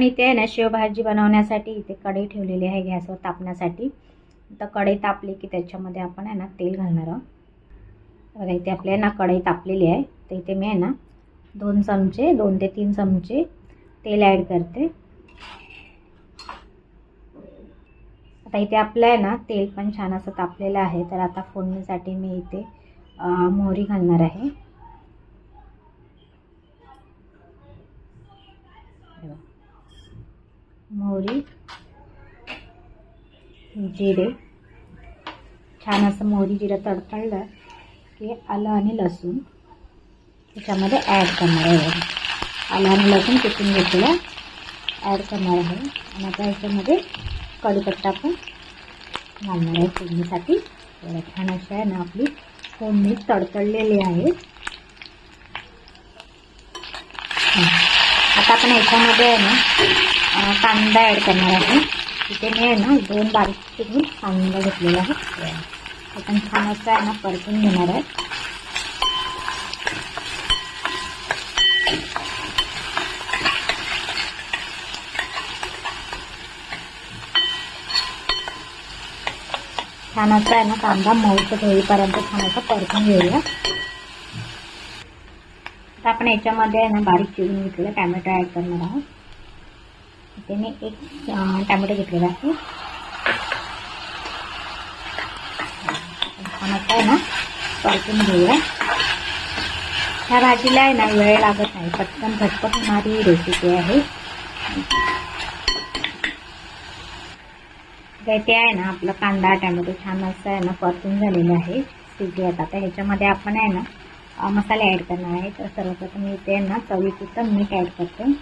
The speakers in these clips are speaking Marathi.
इथे आहे ना शेवभाजी बनवण्यासाठी इथे कढई ठेवलेली आहे गॅसवर तापण्यासाठी. तर कढई तापली की त्याच्यामध्ये आपण आहे ना तेल घालणार आहोत. बघा इथे आपल्या ना कढई तापलेली आहे. तर इथे मी आहे ना 2 ते 3 चमचे तेल ॲड करते. आता इथे आपलं आहे ना तेल पण छान असं तापलेलं आहे. तर आता फोडणीसाठी मी इथे मोहरी घालणार आहे. मोहरी, जिरे, छान असं मोहरी जिरं तडतडलं की आलं आणि लसूण त्याच्यामध्ये ॲड करणार आहे. आलं आणि लसूण किसून घेतलेलं ॲड करणार आहे. आणि आता याच्यामध्ये कढीपत्ता पण घालणार आहे फोडणीसाठी. छान अशी आहे ना आपली फोडणी तडतडलेली आहे. आता आपण याच्यामध्ये आहे ना कांदा ॲड करणार आहे. इथे मी आहे ना 2 बारीक चिरून कांदा घेतलेला आहे. आपण छान असं आहे ना परतून घेणार आहे. छान असं आहे ना कांदा मऊसर होईपर्यंत छान असं परतून घेऊया. आता आपण याच्यामध्ये आहे ना बारीक चिरून घेतलेला टॅमॅटो ॲड करणार आहोत. इथे मी 1 टॅमॅटो घेतलेला आहे. छान असं आहे ना परतून घेऊया. ह्या भाजीला आहे ना वेळ लागत नाही, पटकन झटपट होणारी रेसिपी आहे. इथे आहे ना आपला कांदा टॅमॅटो छान असं आहे ना परतून झालेलं आहे, शिजले. आता ह्याच्यामध्ये आपण आहे ना मसाले ॲड करणार आहे. तर सर्वप्रथम इथे आहे ना चवीपुरतं मीठ ॲड करते.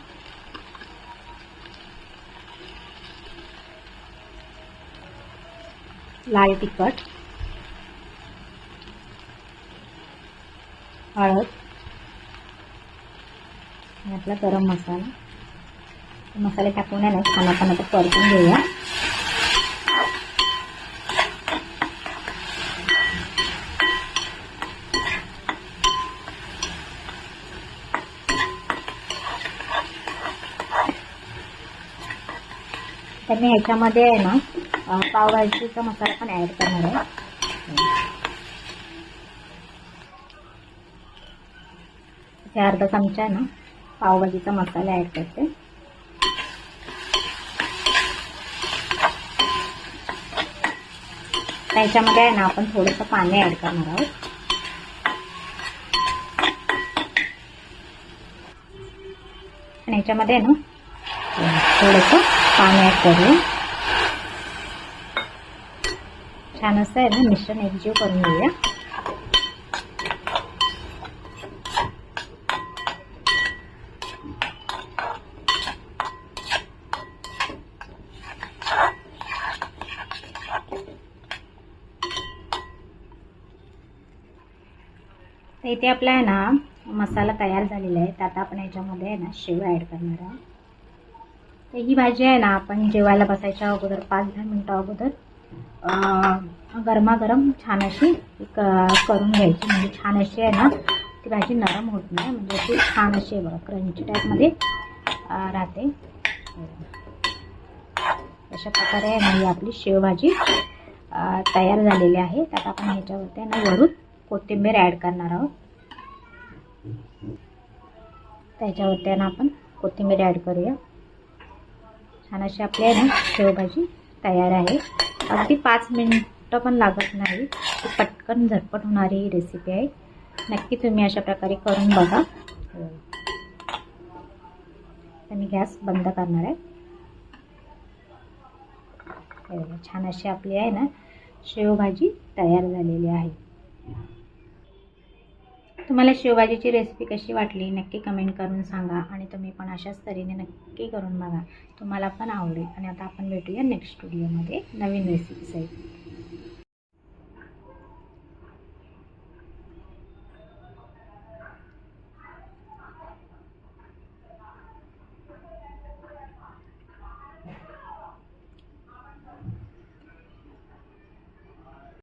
लाल तिखट, हळद आणि आपला गरम मसाला. मसाले टाकून आहे ना छान आपण आता परतून घेऊया. तर मी ह्याच्यामध्ये आहे ना पावभाजीचा मसाला पण ॲड करणार आहे. इथे अर्धा चमचा आहे ना पावभाजीचा मसाला ॲड करते. त्याच्यामध्ये आहे ना आपण थोडंसं पाणी ॲड करणार आहोत. आणि ह्याच्यामध्ये आहे ना थोडंसं पाणी ॲड करूया. छान असं आहे ना मिश्रण एकजीव करून घेऊया. तर इथे आपला आहे ना मसाला तयार झालेला आहे. तर आता आपण याच्यामध्ये आहे ना शेव ॲड करणार आहोत. तर ही भाजी आहे ना आपण जेवायला बसायच्या अगोदर 5-10 मिनटं अगोदर गरमागरम छान अशी करून घ्यायची. म्हणजे छान अशी आहे ना ती भाजी नरम होत नाही, म्हणजे अशी छान अशी बघा क्रंची टाईपमध्ये राहते. अशा प्रकारे आहे ना ही आपली शेवभाजी तयार झालेली आहे. तर आपण ह्याच्यावरती आहे ना वरून कोथिंबीर ॲड करणार आहोत. त्याच्यावरती आहे ना आपण कोथिंबीर ॲड करूया. छान अशी आपली आहे ना शेवभाजी तयार आहे. अगदी 5 मिनिटं पण लागत नाही, पटकन झटपट होणारी रेसिपी आहे. नक्की तुम्ही अशा प्रकारे करून बघा. तर मी गॅस बंद करणार आहे. छान अशी आपली आहे ना शेवभाजी तयार झालेली आहे. तुम्हाला शेवभाजीची रेसिपी कशी वाटली नक्की कमेंट करून सांगा. आणि तुम्ही पण अशाच तऱ्हेने नक्की करून बघा, तुम्हाला पण आवडेल. आणि आता आपण भेटूया नेक्स्ट व्हिडिओमध्ये नवीन रेसिपीसहित.